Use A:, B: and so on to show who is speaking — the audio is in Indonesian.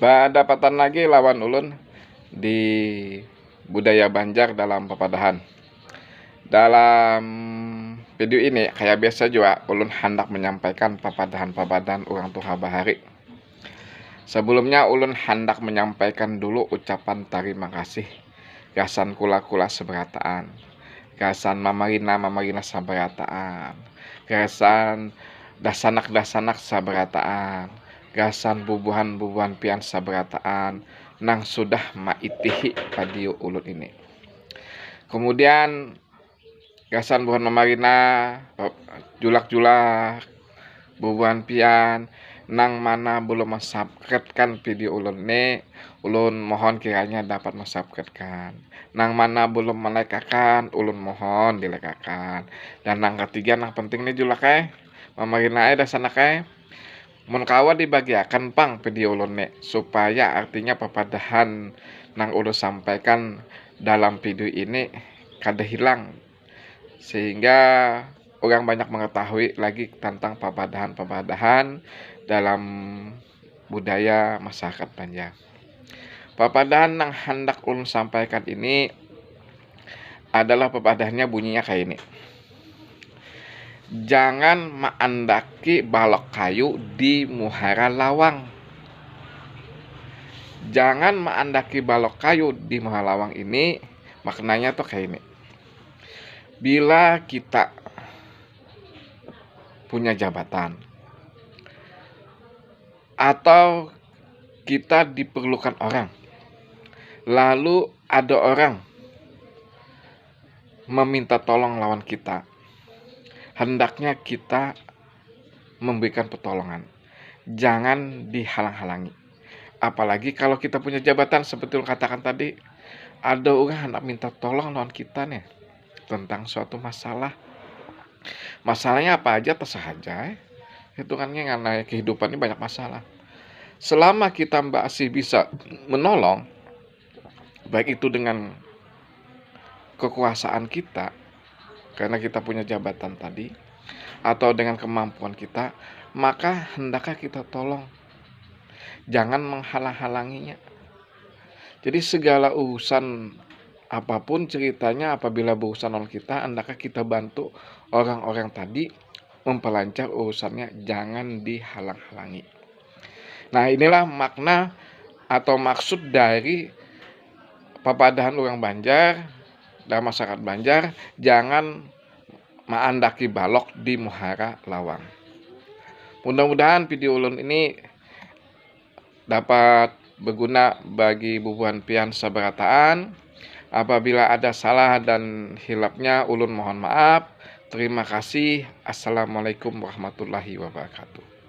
A: Badapatan lagi lawan ulun di budaya Banjar dalam papadahan. Dalam video ini kayak biasa juga ulun hendak menyampaikan papadahan-papadahan orang tua bahari. Sebelumnya ulun hendak menyampaikan dulu ucapan terima kasih gasan kula-kula seberataan, gasan mamarina saberataan, gasan dasanak saberataan, gasan bubuhan pian saberataan nang sudah maitihi padio ulun ini. Kemudian gasan buhan mamarina julak-julak bubuhan pian nang mana belum mensubscribe video ulun ini, ulun mohon kiranya dapat mensubscribe. Nang mana belum melekakan, ulun mohon dilekakan. Dan nang ketiga nang penting nih julak mamarina dasana mun kawa dibagiakan pang video ulun nih, supaya artinya papadahan nang ulun sampaikan dalam video ini kada hilang, sehingga orang banyak mengetahui lagi tentang papadahan dalam budaya masyarakat Banjar. Papadahan nang hendak ulun sampaikan ini adalah papadahannya bunyinya kayak ini. Jangan maandaki balok kayu di muara lawang. Jangan maandaki balok kayu di muara lawang ini maknanya tuh kayak ini. Bila kita punya jabatan atau kita diperlukan orang, lalu ada orang meminta tolong lawan kita, hendaknya kita memberikan pertolongan, jangan dihalang-halangi. Apalagi kalau kita punya jabatan seperti yang katakan tadi, ada orang hendak minta tolong lawan kita nih tentang suatu masalah. Masalahnya apa aja terserah aja. Hitungannya karena kehidupan ini banyak masalah. Selama kita masih bisa menolong, baik itu dengan kekuasaan kita karena kita punya jabatan tadi, atau dengan kemampuan kita, maka hendaknya kita tolong, jangan menghalang-halanginya. Jadi segala urusan apapun ceritanya, apabila berurusan dengan kita, hendaknya kita bantu orang-orang tadi memperlancar urusannya, jangan dihalang-halangi. Nah, inilah makna atau maksud dari papadahan orang Banjar dan masyarakat Banjar, jangan maandaki balok di muara lawang. Mudah-mudahan video ulun ini dapat berguna bagi bubuhan pian saberataan. Apabila ada salah dan hilapnya, ulun mohon maaf. Terima kasih. Assalamualaikum warahmatullahi wabarakatuh.